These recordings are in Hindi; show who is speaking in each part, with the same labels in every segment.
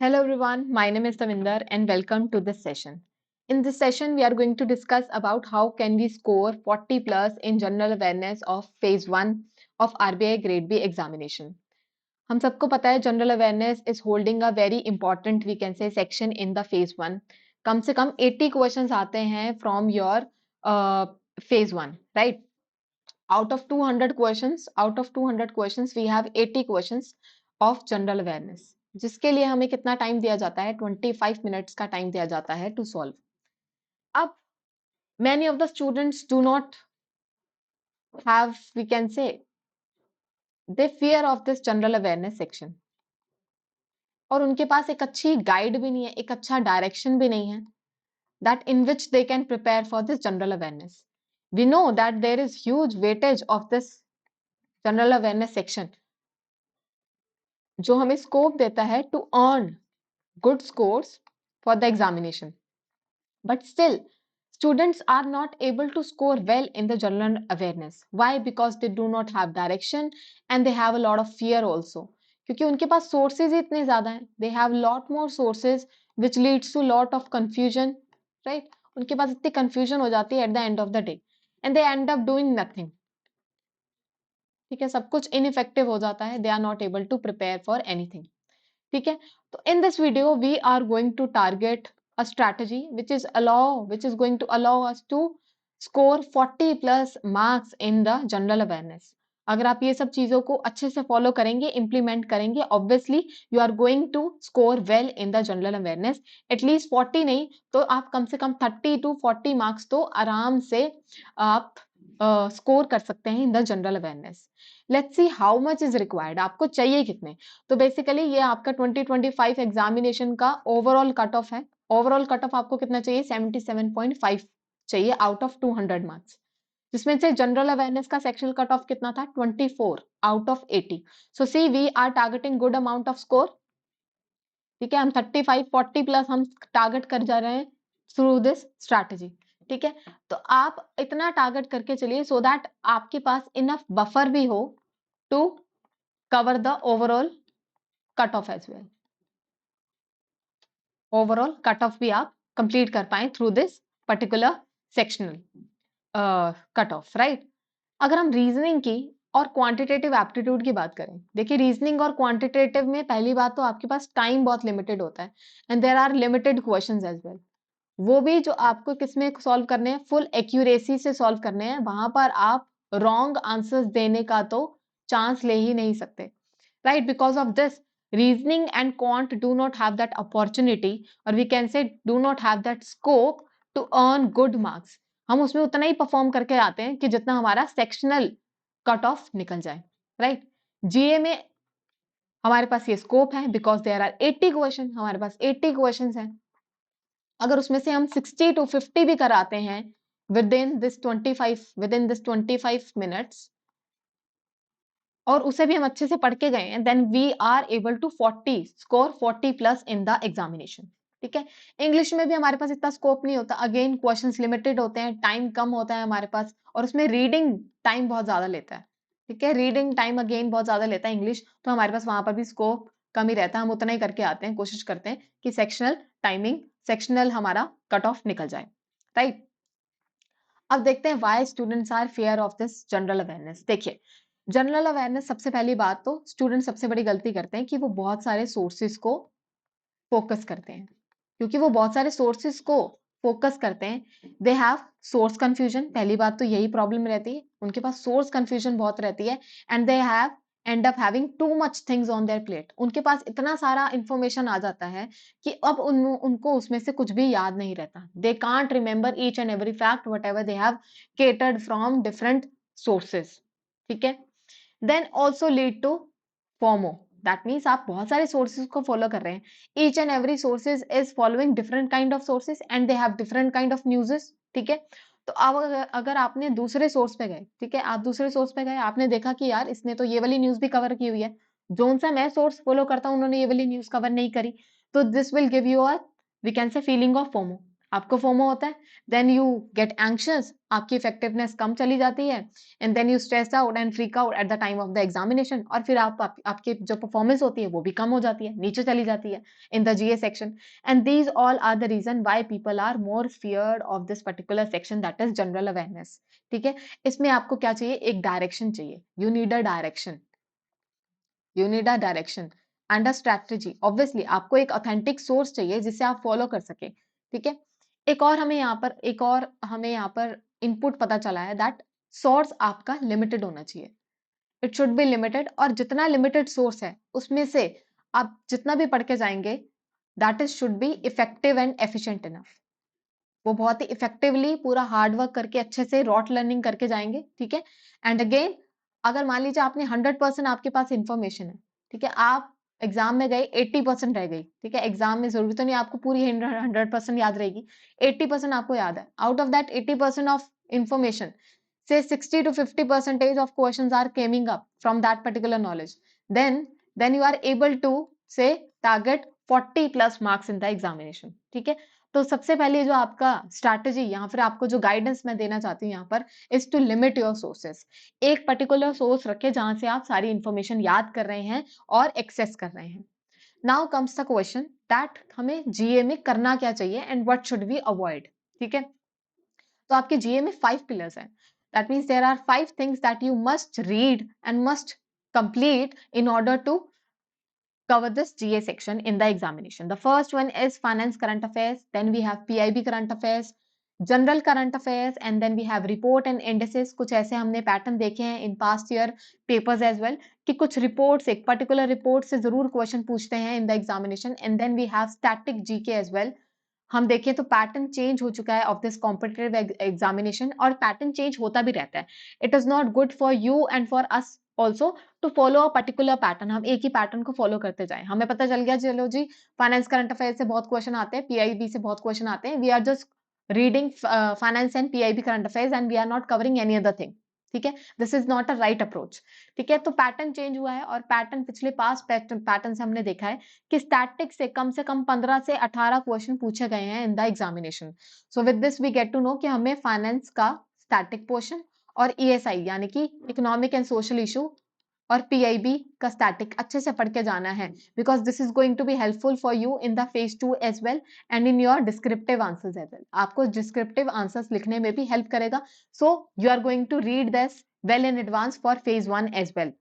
Speaker 1: Hello everyone, my name is Tavinder and welcome to this session. In this session, we are going to discuss about how can we score 40 plus in general awareness of phase 1 of RBI grade B examination. हम सबको पता है general awareness is holding a very important we can say section in the phase 1. कम से कम 80 क्वेश्चंस आते हैं from your phase 1, right? Out of 200 questions we have 80 questions of general awareness, जिसके लिए हमें कितना टाइम दिया जाता है? 25 मिनट्स का टाइम दिया जाता है टू सॉल्व. अब many of the students do not have, we can say, they fear of this general awareness section, और उनके पास एक अच्छी गाइड भी नहीं है, एक अच्छा डायरेक्शन भी नहीं है that in which they can prepare for this general awareness. We know that there is huge weightage of this general awareness section जो हमें स्कोप देता है to earn good scores for the examination. But still, students are not able to score well in the general awareness. Why? Because they do not have direction and they have a lot of fear also. क्योंकि उनके पास sources ही इतने ज़्यादा हैं. They have lot more sources which leads to lot of confusion, right? उनके पास इतनी confusion हो जाती है at the end of the day and they end up doing nothing. ठीक है, सब कुछ ineffective हो जाता है. They are not able to prepare for anything. ठीक है, तो in this video we are going to target a strategy which is going to allow us to score 40 plus marks in the general awareness. अगर आप ये सब चीजों को अच्छे से फॉलो करेंगे, इंप्लीमेंट करेंगे, obviously you are going to score well in the general awareness. At least 40 नहीं तो आप कम से कम 30 to 40 मार्क्स तो आराम से आप स्कोर कर सकते हैं in the general awareness. Let's see how much is required. आपको चाहिए कितने? तो बेसिकली ये आपका 2025 एग्जामिनेशन का ओवरऑल कट ऑफ है. ओवरऑल कट ऑफ आपको कितना चाहिए? 77.5 चाहिए आउट ऑफ 200 मार्क्स, जिसमें से जनरल अवेयरनेस का सेक्शनल कट ऑफ कितना था? 24 out of 80. So see we are targeting good amount of score. ठीक है, हम 35-40 प्लस हम टारगेट कर जा रहे हैं थ्रू दिस स्ट्रैटेजी. ठीक है, तो आप इतना टारगेट करके चलिए सो दैट आपके पास इनफ बफर भी हो to cover the overall cut off as well. Overall cut off भी आप कंप्लीट कर पाए through this particular sectional cut off, right? अगर हम रीजनिंग की और क्वांटिटेटिव एप्टीट्यूड की बात करें, देखिए रीजनिंग और क्वांटिटेटिव में पहली बात तो आपके पास टाइम बहुत लिमिटेड होता है and there are limited questions as well. वो भी जो आपको किसमें सॉल्व करने हैं? फुल एक्यूरेसी से सॉल्व करने हैं. वहां पर आप रॉन्ग आंसर्स देने का तो चांस ले ही नहीं सकते, right? Because of this, reasoning and quant do not have that opportunity, or we can say do not have that scope to earn good marks. हम उसमें उतना ही परफॉर्म करके आते हैं कि जितना हमारा सेक्शनल कट ऑफ निकल जाए, राइट? जीए में हमारे पास ये स्कोप है बिकॉज देयर आर 80 क्वेश्चन. हमारे पास 80 क्वेश्चन हैं. अगर उसमें से हम 60 to 50 भी कराते हैं विद इन दिस 25 मिनट्स और उसे भी हम अच्छे से पढ़ के गए हैं, then we are able to 40 score 40 plus in the examination. ठीक है, इंग्लिश में भी हमारे पास इतना स्कोप नहीं होता. अगेन क्वेश्चंस लिमिटेड होते हैं, टाइम कम होता है हमारे पास, और उसमें रीडिंग टाइम बहुत ज्यादा लेता है. ठीक है, रीडिंग टाइम अगेन बहुत ज्यादा लेता है इंग्लिश, तो हमारे पास वहां पर भी स्कोप कम ही रहता है. हम उतना ही करके आते हैं, कोशिश करते हैं कि सेक्शनल हमारा कट ऑफ निकल जाए, राइट? अब देखते हैं why students are fear of this general awareness. देखिए, जनरल अवेयरनेस सबसे पहली बात तो स्टूडेंट सबसे बड़ी गलती करते हैं कि वो बहुत सारे सोर्सेस को फोकस करते हैं. क्योंकि वो बहुत सारे सोर्सेस को फोकस करते हैं, दे हैव सोर्स कंफ्यूजन. पहली बात तो यही प्रॉब्लम रहती है, उनके पास सोर्स कंफ्यूजन बहुत रहती है. And they have and up having too much things on their plate. उनके पास इतना सारा इंफॉर्मेशन आ जाता है कि अब उनको उसमें से कुछ भी याद नहीं रहता. They can't remember each and every fact whatever they have catered from different sources. ठीक है, then also lead to FOMO. That means आप बहुत सारे सोर्सेज को फॉलो कर रहे हैं. Each and every sources is following different kind of sources and they have different kind of newses. ठीक है, तो अब अगर आपने दूसरे सोर्स पे गए, ठीक है, आप दूसरे सोर्स पे गए, आपने देखा कि यार इसने तो ये वाली न्यूज भी कवर की हुई है, जोन सा मैं सोर्स फॉलो करता हूँ उन्होंने ये वाली न्यूज कवर नहीं करी, तो this will give you a, we can say, feeling of FOMO. आपको फोमो होता है, देन यू गेट एंग्शियस, आपकी इफेक्टिवनेस कम चली जाती है, and then you stress out and freak out at the time of the examination, और फिर आपकी जो परफॉर्मेंस होती है वो भी कम हो जाती है, नीचे चली जाती है in the GA section. And these all are the reason why people are more feared of this particular section, that is general awareness. ठीक है, इसमें आपको क्या चाहिए, एक डायरेक्शन चाहिए, you need a direction, you need a direction and a strategy. Obviously आपको एक ऑथेंटिक सोर्स चाहिए जिसे आप फॉलो कर सके। ठीक है, एक और हमें यहाँ पर इनपुट पता चला है, दैट सोर्स आपका लिमिटेड होना चाहिए, इट शुड बी लिमिटेड, और जितना लिमिटेड सोर्स है उसमें से आप जितना भी पढ़ के जाएंगे, that is should be effective and efficient enough. वो बहुत ही इफेक्टिवली पूरा हार्ड वर्क करके अच्छे से रॉट लर्निंग करके जाएंगे। ठीक है, एंड अगेन अगर मान लीजिए आपने 100% आपके पास इंफॉर्मेशन है, ठीक है, आप एग्जाम में गए 80% रह गई, ठीक है, एग्जाम में जरूरी तो नहीं आपको पूरी 100% याद रहेगी, 80% आपको याद है, out of that 80% of information, say 60 to 50% of questions are coming up from that particular knowledge, then you are able to say target 40 plus marks in the examination। ठीक है, तो सबसे पहले जो आपका स्ट्रैटेजी यहाँ फिर आपको जो गाइडेंस मैं देना चाहती हूँ यहाँ पर, is to limit your sources. एक पर्टिकुलर सोर्स रखे जहां से आप सारी इंफॉर्मेशन याद कर रहे हैं और एक्सेस कर रहे हैं। Now comes the question that हमें जीए में करना क्या चाहिए and what should we avoid. ठीक है, तो आपके जीए में 5 पिलर्स हैं, that means there are 5 things that you must read and must complete in order to cover this GA section in the examination. The first one is finance current affairs, then we have PIB current affairs, general current affairs, and then we have report and indices. कुछ ऐसे हमने पैटर्न देखे हैं in past year papers as well कि कुछ रिपोर्ट्स, एक पर्टिकुलर रिपोर्ट से जरूर क्वेश्चन पूछते हैं in the examination, and then we have static GK as well. हम देखें तो पैटर्न चेंज हो चुका है ऑफ दिस कॉम्पिटिटिव एग्जामिनेशन, और पैटर्न चेंज होता भी रहता है। It is not good for you and for us also to follow a particular pattern, हम एक ही पैटर्न को फॉलो करते जाए। हमें पता चल गया चलो जी फाइनेंस करंट अफेयर से बहुत क्वेश्चन आते हैं, पीआईबी से बहुत क्वेश्चन आते हैं, we are just reading finance and PIB current affairs and we are not covering any other thing. ठीक है, this is not a right approach. ठीक है, तो पैटर्न चेंज हुआ है, और पैटर्न पिछले पास पैटर्न से हमने देखा है कि स्टैटिक से कम 15 से 18 क्वेश्चन पूछे गए हैं in the examination. So with this we get to know कि हमें फाइनेंस का स्टैटिक पोर्शन और ईएसआई यानी कि इकोनॉमिक एंड सोशल इशू और पीआईबी का स्टैटिक अच्छे से पढ़ के जाना है, because this is going to be helpful for you in the phase 2 as well and in your descriptive answers as well. आपको डिस्क्रिप्टिव आंसर्स लिखने में भी हेल्प करेगा, so you are going to read this well in advance for phase 1 as well.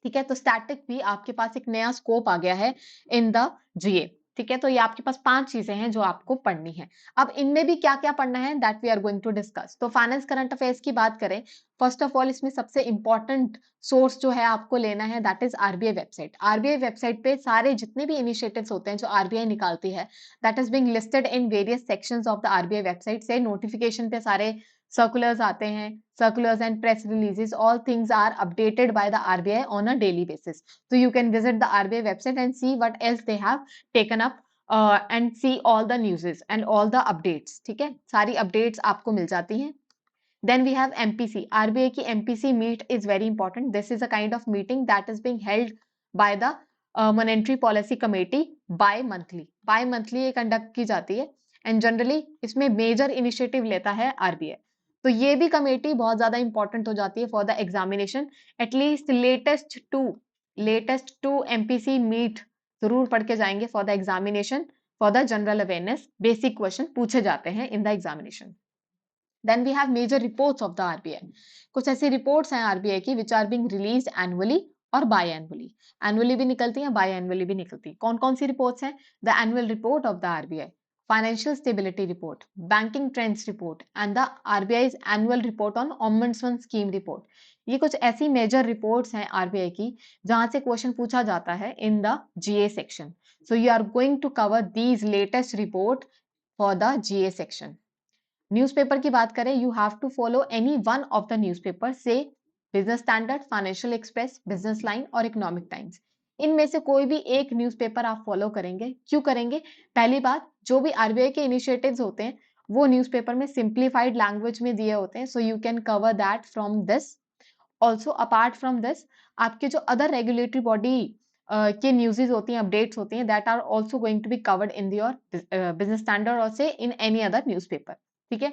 Speaker 1: ठीक है, तो स्टैटिक भी आपके पास एक नया स्कोप आ गया है इन द जीए। ठीक है, तो ये आपके पास 5 चीजें हैं जो आपको पढ़नी है। अब इनमें भी क्या क्या पढ़ना है that we are going to discuss. तो फाइनेंस करंट अफेयर्स की बात करें, फर्स्ट ऑफ ऑल इसमें सबसे इंपॉर्टेंट सोर्स जो है आपको लेना है that is RBI website. RBI website पे सारे जितने भी इनिशिएटिव्स होते हैं जो आरबीआई निकालती है, that is being listed in various sections of the RBI website. से नोटिफिकेशन पे सारे circulars आते हैं, circulars and press releases, all things are updated by the RBI on a daily basis. So you can visit the RBI website and see what else they have taken up and see all the newses and all the updates. ठीक है, सारी updates आपको मिल जाती हैं। Then we have MPC. RBI की MPC meet is very important. This is a kind of meeting that is being held by the Monetary Policy Committee bi-monthly. Bi-monthly ये conduct की जाती है, and generally इसमें major initiative लेता है RBI। तो ये भी कमेटी बहुत ज्यादा इंपॉर्टेंट हो जाती है for the examination. At least latest two MPC meet जरूर पढ़ के जाएंगे for the examination, for the general awareness. Basic question पूछे जाते हैं in the examination. Then we have major reports of the RBI. कुछ ऐसी रिपोर्ट्स हैं आरबीआई की which are being release annually और बाय एनुअली। एनुअली भी निकलती हैं, बाय एनुअली भी निकलती हैं। कौन कौन सी रिपोर्ट्स हैं? The annual report of the RBI, financial stability report, banking trends report and the RBI's annual report on ombudsman scheme report। ये कुछ ऐसी मेजर रिपोर्ट्स हैं आरबीआई की जहां से क्वेश्चन पूछा जाता है in the GA section. So you are going to cover these latest report for the GA section. Newspaper की बात करें, you have to follow any one of the newspaper, say Business Standard, Financial Express, Business Line और इकोनॉमिक टाइम्स। इनमें से कोई भी एक न्यूज़पेपर आप फॉलो करेंगे। क्यों करेंगे? पहली बात, जो भी आरबीआई के इनिशिएटिव्स होते हैं वो न्यूज़पेपर में सिंप्लीफाइड लैंग्वेज में दिए होते हैं, so you can cover that from this. Also apart from this, आपके जो अदर रेगुलेटरी बॉडी के न्यूज़ेज़ होती हैं, अपडेट्स होती हैं, that are also going to be covered in your Business Standard और से इन एनी अदर न्यूज़पेपर, ठीक है?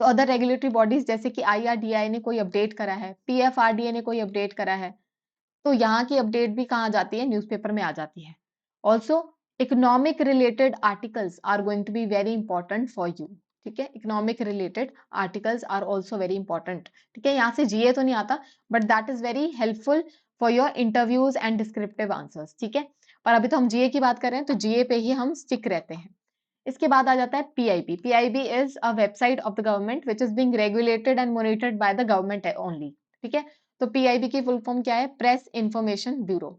Speaker 1: तो अदर रेगुलेटरी बॉडीज़ जैसे कि IRDAI ने कोई अपडेट करा है, PFRDA ने कोई अपडेट करा है, तो यहाँ की अपडेट भी कहाँ जाती है? न्यूज़पेपर में आ जाती है। Also economic related articles are going to be very important for you, ठीक है? Economic related articles are also very important, ठीक है? यहाँ से GA तो नहीं आता, but that is very helpful for your interviews and descriptive answers, ठीक है? पर अभी तो हम GA की बात कर रहे हैं, तो GA पे ही हम स्टिक रहते हैं। इसके बाद आ जाता है PIB। PIB is a website of the government which is being regulated and monitored by the government only, ठीक है? तो PIB की फुल फॉर्म क्या है? Press information bureau.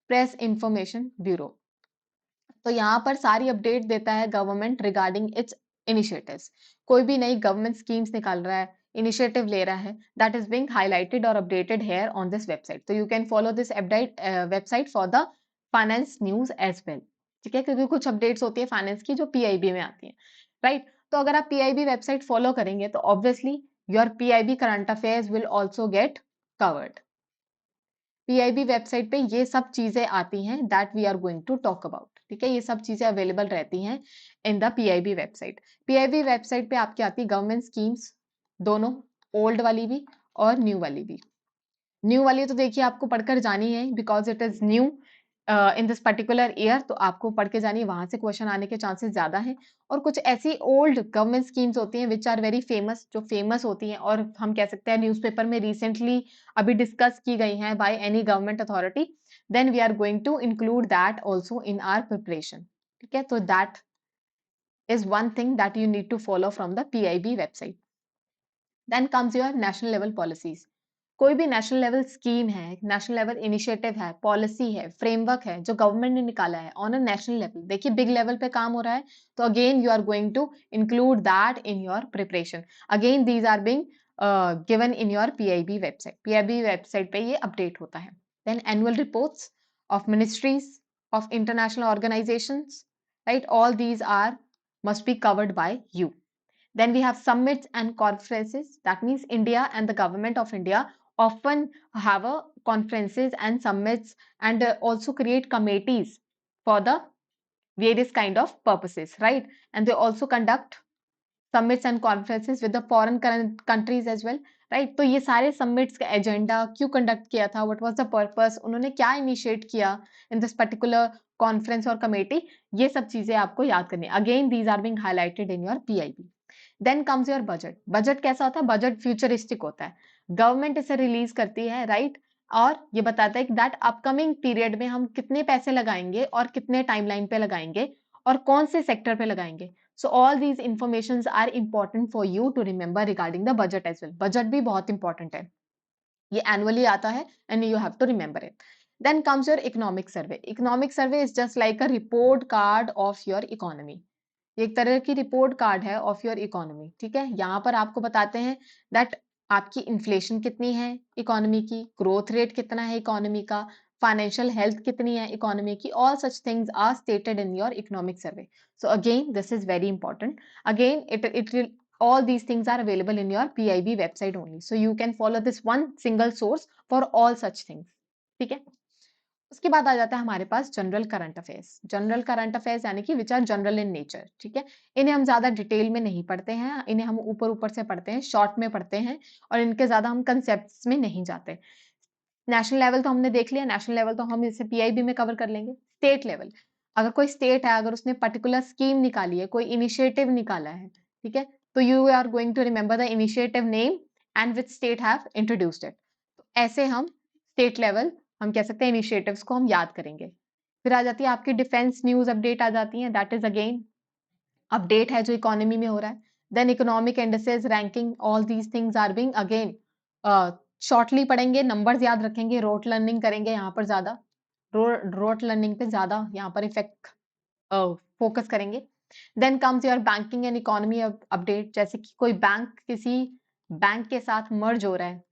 Speaker 1: Press information bureau. तो यहाँ पर सारी अपडेट देता है गवर्नमेंट रिगार्डिंग इट्स इनिशिएटिव्स। कोई भी नई गवर्नमेंट स्कीम्स निकाल रहा है, इनिशिएटिव ले रहा है, दैट इज बीइंग हाइलाइटेड और updated here on this website. तो you can follow this update website for the finance news as well, ठीक है? क्योंकि कुछ अपडेट्स होती है फाइनेंस की जो PIB में आती है, राइट? तो अगर आप PIB वेबसाइट फॉलो करेंगे तो obviously your PIB current affairs will also get covered. PIB website पे ये सब चीजें आती हैं that we are going to talk about, ठीक है? ये सब चीजें अवेलेबल रहती हैं in the PIB website. PIB website पे आपकी आती है गवर्नमेंट स्कीम्स, दोनों, ओल्ड वाली भी और न्यू वाली भी। न्यू वाली तो देखिए आपको पढ़कर जानी है because it is new in this particular year, तो आपको पढ़ के जानी है, वहां से क्वेश्चन आने के चांसेस ज्यादा हैं। और कुछ ऐसी ओल्ड गवर्नमेंट स्कीम्स होती हैं विच आर वेरी फेमस, जो फेमस होती हैं और हम कह सकते हैं न्यूज़पेपर में रिसेंटली अभी डिस्कस की गई हैं by any government authority, then we are going to include that also in our preparation, ठीक है? तो that is one thing that you need to follow from the PIB website. Then comes your national level policies. कोई भी नेशनल लेवल स्कीम है, नेशनल लेवल इनिशिएटिव है, पॉलिसी है, फ्रेमवर्क है जो गवर्नमेंट ने निकाला है ऑन अ नेशनल लेवल, देखिए बिग लेवल पे काम हो रहा है, तो again you are going to include that in your preparation. Again these are being given in your PIB website. PIB website पे ये अपडेट होता है। Then annual reports of ministries of international organisations, right? All these are must be covered by you. Then we have summits and conferences. That means India and the government of India often have a conferences and summits and also create committees for the various kind of purposes, right? And they also conduct summits and conferences with the foreign countries as well, right? तो ये सारे summits का एजेंडा क्यों कंडक्ट किया था, what was the purpose, उन्होंने क्या इनिशिएट किया in this particular conference और कमेटी, ये सब चीजें आपको याद करनी है। Again these are being highlighted in your PIB. Then comes your budget. Budget कैसा होता है? बजट फ्यूचरिस्टिक होता है, गवर्नमेंट इसे रिलीज करती है, राइट? और ये बताता है कि दैट अपकमिंग पीरियड में हम कितने पैसे लगाएंगे और कितने टाइमलाइन पे लगाएंगे और कौन से सेक्टर पे लगाएंगे। So all these informations are important for you to remember regarding the budget as well. Budget भी बहुत इंपॉर्टेंट है, ये एनुअली आता है and you have to remember it. Then comes your economic survey. Economic survey is just like a report card of your economy. ये एक तरह की रिपोर्ट कार्ड है ऑफ योर इकोनॉमी, ठीक है? यहाँ पर आपको बताते हैं दैट आपकी इन्फ्लेशन कितनी है इकोनॉमी की, ग्रोथ रेट कितना है इकोनॉमी का, फाइनेंशियल हेल्थ कितनी है इकोनॉमी की, all such things are stated in your economic survey. So again this is very important. Again it all these things are available in your PIB website only, so you can follow this one single source for all such things, ठीक है? उसके बाद आ जाता है हमारे पास general current affairs. General current affairs यानी कि which are general in nature, ठीक है? इन्हें हम ज्यादा डिटेल में नहीं पढ़ते हैं, इन्हें हम ऊपर ऊपर से पढ़ते हैं, शॉर्ट में पढ़ते हैं और इनके ज्यादा हम कंसेप्ट्स में नहीं जाते। नेशनल लेवल तो हमने देख लिया, नेशनल लेवल तो हम इसे PIB में कवर कर लेंगे। स्टेट लेवल, अगर कोई स्टेट है, अगर उसने पर्टिकुलर स्कीम निकाली है, कोई इनिशिएटिव निकाला है, ठीक है? तो you are going to remember the initiative name and which state have introduced it. ऐसे हम स्टेट लेवल, हम कह सकते हैं इनिशिएटिव्स को हम याद करेंगे। फिर आ जाती है आपकी डिफेंस न्यूज अपडेट आ जाती है, दैट इज अगेन अपडेट है जो इकोनॉमी में हो रहा है। देन economic indices, ranking, all these things are being again shortly पढ़ेंगे, नंबर्स याद रखेंगे, रोट लर्निंग करेंगे यहाँ पर ज्यादा, रोट लर्निंग पे ज्यादा यहाँ पर इफेक्ट फोकस करेंगे। Then comes your banking and economy update, जैसे कि कोई बैंक किसी बैंक के साथ मर्ज हो रहा है,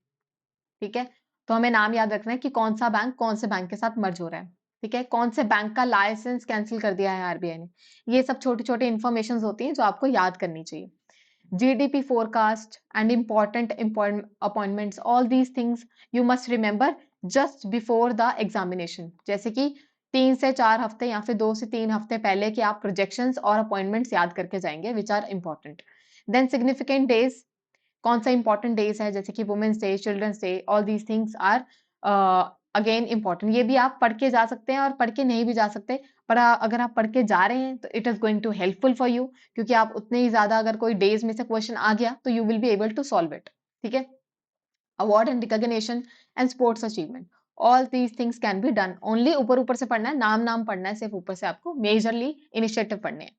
Speaker 1: ठीक है? तो हमें नाम याद रखना है कि कौन सा बैंक कौन से बैंक के साथ मर्ज हो रहा है, ठीक है? कौन से बैंक का लाइसेंस कैंसिल कर दिया है RBI ने। ये सब छोटी छोटी इंफॉर्मेशन होती हैं जो आपको याद करनी चाहिए। GDP forecast and important appointments, all these things you must remember just before the examination, जैसे कि 3 से 4 हफ्ते या फिर 2 से 3 हफ्ते पहले कि आप प्रोजेक्शंस और अपॉइंटमेंट्स याद करके जाएंगे which are important. Then significant days, कौन सा इंपॉर्टेंट डेज है, जैसे कि women's day, children's day, all these things are again important. ये भी आप पढ़ के जा सकते हैं और पढ़ के नहीं भी जा सकते, पर अगर आप पढ़ के जा रहे हैं तो it is going to helpful for you, क्योंकि आप उतने ही ज्यादा अगर कोई डेज में से क्वेश्चन आ गया तो you will be able to solve it. ठीक है। Award and recognition and sports achievement, all these things can be done. Only ऊपर ऊपर से पढ़ना है, नाम नाम पढ़ना है, सिर्फ ऊपर से आपको मेजरली इनिशिएटिव पढ़ने हैं।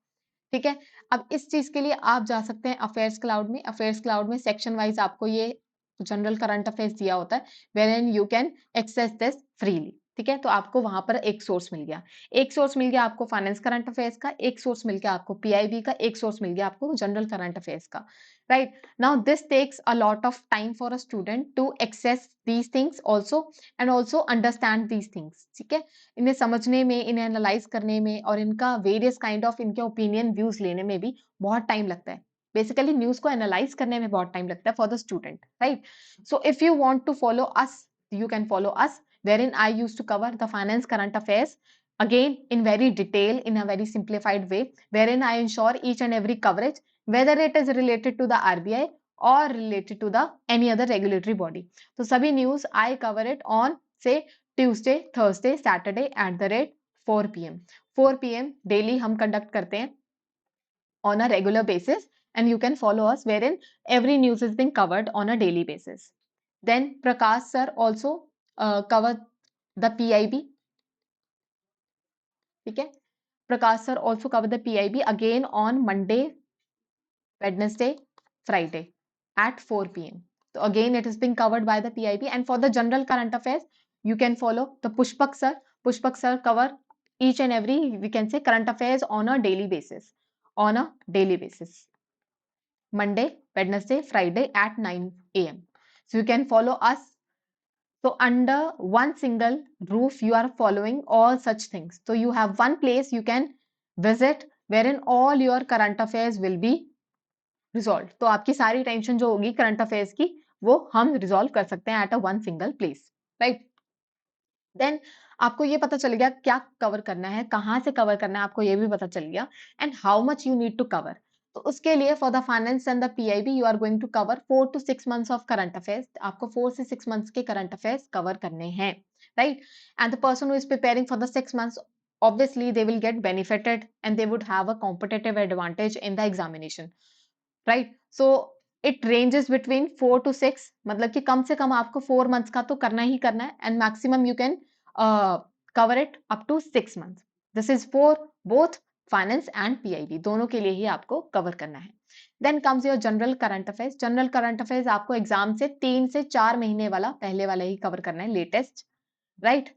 Speaker 1: ठीक है। अब इस चीज के लिए आप जा सकते हैं अफेयर्स क्लाउड में। अफेयर्स क्लाउड में सेक्शन वाइज आपको ये जनरल करंट अफेयर्स दिया होता है, where in you can access this freely. ठीक है। तो आपको वहां पर एक सोर्स मिल गया, एक सोर्स मिल गया आपको फाइनेंस करंट अफेयर्स का, एक सोर्स मिल गया आपको पीआईबी का, एक सोर्स मिल गया आपको जनरल करंट अफेयर्स का। Right now this takes a lot of time for a student to access these things also and also understand these things. ठीक है। इन्हें समझने में, इन्हें एनालाइज करने में और इनका वेरियस काइंड ऑफ इनके ओपिनियन व्यूज लेने में भी बहुत टाइम लगता है। बेसिकली न्यूज को एनालाइज करने में बहुत टाइम लगता है for the student, right? So if you want to follow us, you can follow us, wherein I used to cover the finance current affairs again in very detail, in a very simplified way, wherein I ensure each and every coverage, whether it is related to the RBI or related to the any other regulatory body. So सभी news I cover it on say Tuesday, Thursday, Saturday at the rate 4 p.m. 4 p.m. Daily हम कंडक्ट करते हैं on a regular basis, and you can follow us wherein every news is being covered on a daily basis. Then Prakash sir also cover the PIB. Okay, Prakash sir also cover the PIB again on Monday, Wednesday, Friday at 4 p.m. So again it is being covered by the PIB, and for the general current affairs you can follow the Pushpak sir. Pushpak sir cover each and every, we can say, current affairs on a daily basis. On a daily basis. Monday, Wednesday, Friday at 9 a.m. So you can follow us. So under one single roof, you are following all such things. So you have one place you can visit wherein all your current affairs will be resolved. तो आपकी सारी टेंशन जो होगी करंट अफेयर्स की वो हम रिजॉल्व कर सकते हैं at a one single place, right? Then आपको ये पता चल गया क्या कवर करना है, कहाँ से कवर करना है, आपको ये भी पता चल गया, and how much you need to cover. तो उसके लिए for the finance and the PIB you are going to cover 4 to 6 months of current affairs. आपको 4 से 6 months के करंट अफेयर्स कवर करने हैं, right? And the person who is preparing for the 6 months, obviously they will get benefited and they would have a competitive advantage in the examination, right? So it ranges between 4 to 6, मतलब कि कम से कम आपको 4 months का तो करना ही करना है, and maximum you can cover it up to 6 months. This is for both finance and PIB, दोनों के लिए ही आपको कवर करना है। Then comes your general current affairs. General current affairs आपको एग्जाम से 3 से 4 महीने वाला पहले वाला ही कवर करना है, latest, right?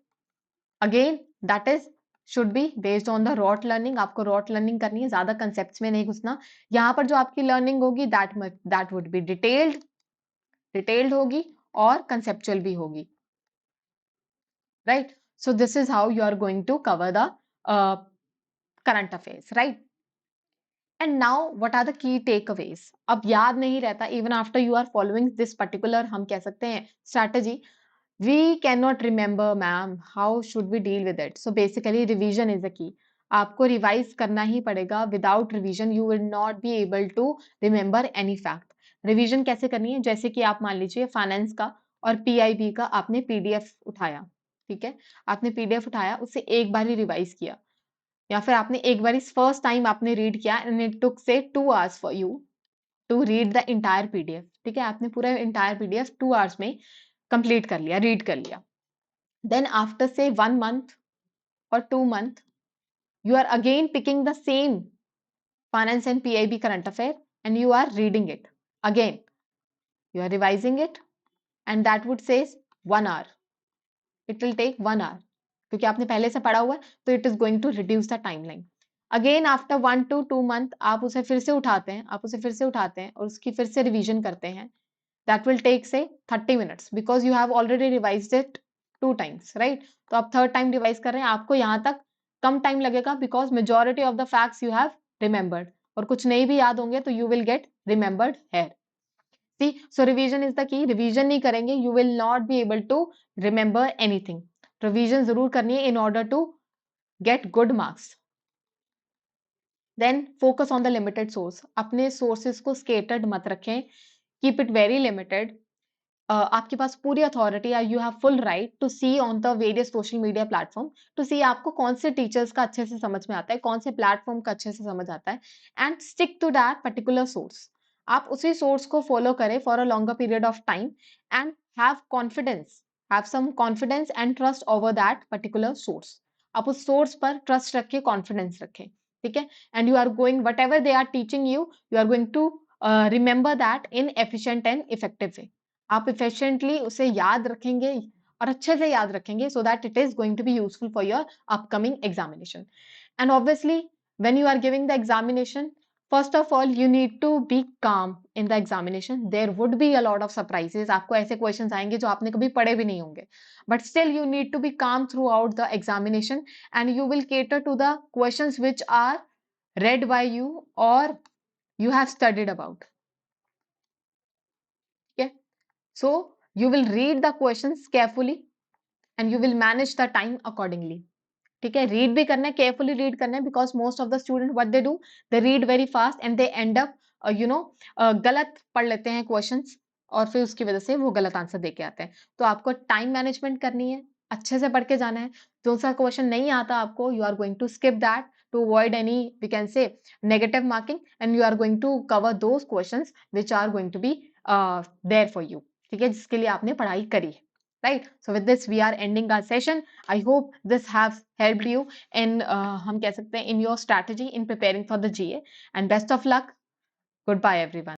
Speaker 1: Again that is should be based on the rote learning. आपको रॉट लर्निंग करनी है, ज्यादा कंसेप्ट्स में नहीं घुसना। यहाँ पर जो आपकी लर्निंग होगी दैट वुड बी डिटेल्ड होगी और कंसेप्चुअल भी होगी, right? So this is how you are going to cover the current affairs, right? And now what are the key takeaways? अब याद नहीं रहता even after you are following this particular, हम कह सकते हैं, strategy, we cannot remember ma'am, how should we deal with it? So basically revision is the key. आपको रिवाइज करना ही पड़ेगा, without revision you will not be able to remember any fact. Revision कैसे करनी है? जैसे कि आप मान लीजिए फाइनेंस का और पीआईबी का आपने पीडीएफ उठाया, ठीक है, आपने पीडीएफ उठाया, उसे एक बार ही रिवाइज किया, या फिर आपने एक बार फर्स्ट टाइम आपने रीड किया एंड इट टुक से 2 hours for you to read the entire PDF, ठीक है, आपने पूरा इंटायर पीडीएफ 2 hours में कंप्लीट कर लिया, रीड कर लिया। देन आफ्टर से 1 month or 2 month you are again picking the same finance and PIB current affair and you are reading it again, you are revising it, and that would say 1 hour, it will take 1 hour, क्योंकि आपने पहले से पढ़ा हुआ है, तो it is going to reduce the timeline. Again after 1 to 2 month आप उसे फिर से उठाते हैं, और उसकी फिर से रिवीजन करते हैं, दैट विल टेक से 30 minutes because you have already revised it 2 times, right? तो आप थर्ड टाइम रिवाइज कर रहे हैं, आपको यहाँ तक कम टाइम लगेगा because majority of the facts you have remembered, और कुछ नहीं भी याद होंगे तो you will get remembered here. See, so revision is the key. Revision नहीं करेंगे, you will not be able to remember anything. Revision जरूर करनी है in order to get good marks. Then focus on the limited source. अपने sources को scattered मत रखें. Keep it very limited. आपके पास पूरी अथॉरिटी है, you have full right to see on the various social media platform to see आपको कौन से टीचर्स का अच्छे से समझ में आता है, कौन से प्लेटफॉर्म का अच्छे से समझ आता है, and stick to that particular source. आप उसी सोर्स को फॉलो करें for a longer period of time and have some confidence and trust over that particular source. आप उस सोर्स पर ट्रस्ट रखें, कॉन्फिडेंस रखें, ठीक है. And you are going whatever they are teaching you are going to remember that in efficient and effective way. आप इफिशिएंटली उसे याद रखेंगे और अच्छे से याद रखेंगे so that it is going to be useful for your upcoming examination. And obviously when you are giving the examination, first of all you need to be calm in the examination. There would be a lot of surprises. आपको ऐसे क्वेश्चंस आएंगे जो आपने कभी पढ़े भी नहीं होंगे, but still you need to be calm throughout the examination and you will cater to the questions which are read by you or you have studied about. Okay, so you will read the questions carefully and you will manage the time accordingly. ठीक है, रीड भी करना है, केयरफुली रीड करना है, because most of the student what they do, they read very fast and they and up गलत पढ़ लेते हैं क्वेश्चंस और फिर उसकी वजह से वो गलत आंसर दे के आते हैं. तो आपको टाइम मैनेजमेंट करनी है, अच्छे से पढ़ के जाना है. जो सा क्वेश्चन नहीं आता आपको, you are going to skip that to avoid any we can say negative marking and you are going to cover those questions which are going to be there for you. ठीक है, जिसके लिए आपने पढ़ाई करी है. Right, so with this we are ending our session. I hope this has helped you in हम कह सकते हैं in your strategy in preparing for the GA, and best of luck. Goodbye everyone.